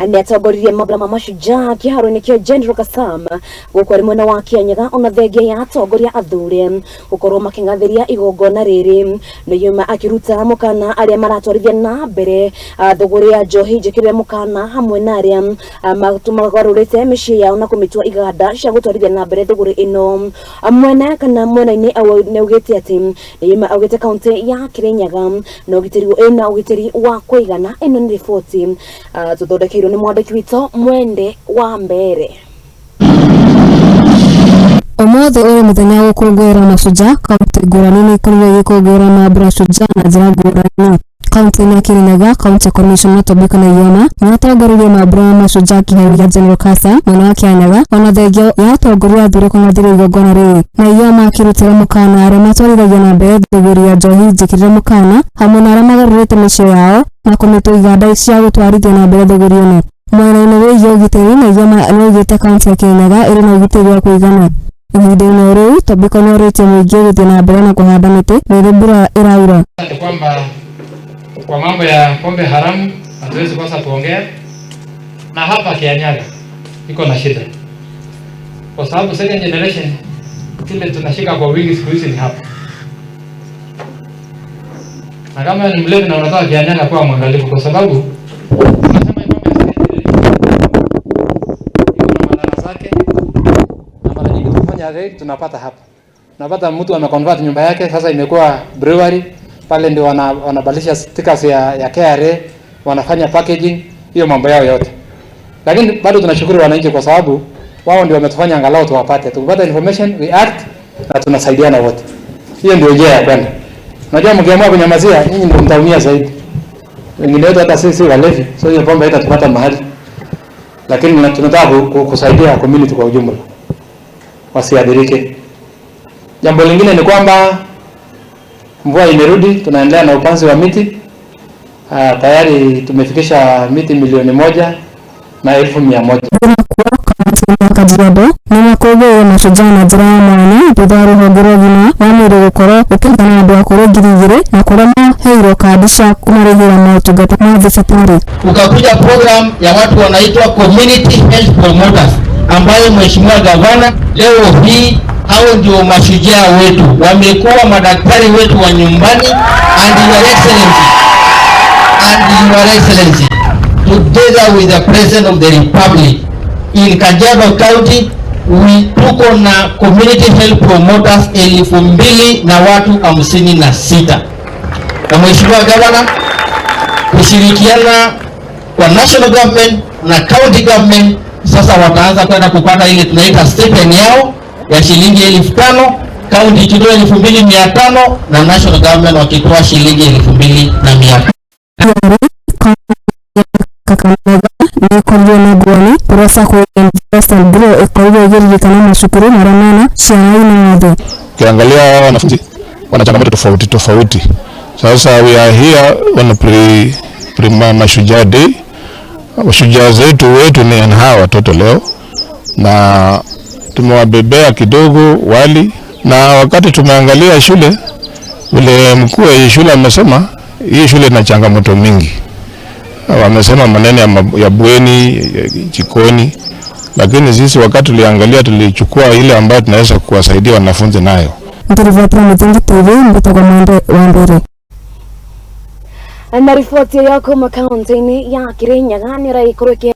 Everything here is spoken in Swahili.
Nĩatongoririe mambura ma mashujaa kĩharo-inĩ kĩa General Kasama gũkũ arĩ mwena wa Kĩanyaga ona thengia ya atongoria athure gũkorwo makĩngathĩria igongona rĩrĩ. Nĩyuma akĩruta mũkana arĩa maratwarithia na mbere thũgũrĩ ya njohi njĩkĩrĩre mũkana hamwe na arĩa magarũrĩte mĩciĩ yao na kũmĩtua iganda cia gũtwarithia na mbere thũgũrĩ ĩno. Mwene kana mwena-inĩ nĩaugĩte atĩ nĩyuma augĩte kaunti ya Kĩrĩnyaga na ũgitĩri ĩna ũgitĩri wa kũigana. Ĩno nĩ riboti tuthondekeirwo nĩ mwandĩki witũ Mwende wa Mbere. Ũmũthĩ ũrĩ mũthenya wa gũkũngũĩra mashujaa, kaunti ngũrani nĩ ikoretwo igĩkũngũĩra mambura ma shujaa na njĩra ngũrani. Kaunti ya Kĩrĩnyaga, County Commissioner Tobiko Naiyoma nĩatongoririe mambura ma mashujaa kĩharo gĩa General Kasama mwena wa Kĩanyaga ona thengia ya atongoria athure kũngathĩria igongona rĩrĩ. Naiyoma akĩrutĩra mũkana arĩa matwarithagia na mbere thũgũrĩ ya njohi njĩkĩrĩre mũkana hamwe na arĩa magarũrĩte mĩciĩ yao na kũmĩtua iganda cia gũtwarithia na mbere thũgũrĩ ĩno. Mwena-inĩ wĩgiĩ ũgitĩri, Naiyoma nĩaugĩte kaunti ya Kĩrĩnyaga ĩrĩ na ũgitĩri wa kũigana. Ihinda-inĩ rĩu Tobiko nĩorĩtie mũingĩ gũthiĩ na mbere na kũhanda mĩtĩ rĩrĩa mbura ĩraura. Kwamba kwa mambo ya pombe haramu hatuwezi kosa kuongea, na hapa Kĩanyaga iko na shida kwa sababu second generation kile tunashika kwa wingi siku hizi ni hapa. Na kama ni mlevi na unataka Kĩanyaga kwa mwangalifu, kwa sababu tunasema tunapata hapa. Tunapata mtu ameconvert nyumba yake sasa imekuwa brewery, pale ndio wanabadilisha stickers ya KRA, wanafanya packaging, hiyo mambo yao yote. Lakini bado tunashukuru wananchi kwa sababu wao ndio wametufanya angalau tuwapate. Tukipata information we act na tunasaidiana wote. Hiyo ndio njia ya kwenda. Unajua mkiamua kunyamazia nyinyi ndio mtaumia zaidi. Wengine wote hata sisi walevi, so hiyo pombe itatupata mahali. Lakini tunataka kusaidia community kwa ujumla wasiadhirike. Jambo lingine ni kwamba mvua imerudi, tunaendelea na upanzi wa miti. Tayari tumefikisha miti 1,100,000. Kajiado na makũngũĩra mashujaa na njĩra ya mwanya thutha wa rũhonge rwa ũgima wa mwĩrĩ gũkorwo ũkĩruta na andũ akũrũ 2,000 na kũrĩa maheirwo kandi cia kũmarĩhĩra motungata ma thibitarĩ. Ukakuja program ya watu wanaitwa community health promoters ambayo mheshimiwa gavana leo hii hao ndio mashujaa wetu, wamekuwa madaktari wetu wa nyumbani. And your excellency together with the president of the republic in Kajiado County we took on community health promoters 2,000 na watu 56. Na mheshimiwa gavana kushirikiana kwa national government na county government sasa wataanza kwenda kupata ile tunaita stipend yao ya shilingi 5,000, county ikitoa 2,500 na national government wakitoa shilingi 2,500. Nĩkũrio na nguoni Profesa kwa investment grow ikoiwe gĩririkana macukuru maramana ciana ina yothe. Ukiangalia wanafunzi wana changamoto tofauti. Sasa we are here on mashujaa day. Mashujaa wetu ni hawa watoto leo, na tumewabebea kidogo wali, na wakati tumeangalia shule vile mkuu wa shule amesema hii shule ina changamoto mingi. Wamesema maneno ya bweni, jikoni, lakini sisi wakati tuliangalia tulichukua ile ambayo tunaweza kuwasaidia wanafunzi nayo. Ndivyo Mtingi TV mbitoka Mwende wa Mbere. Na ripoti yako makaunti ya Kĩrĩnyaga nĩ raikũrũkia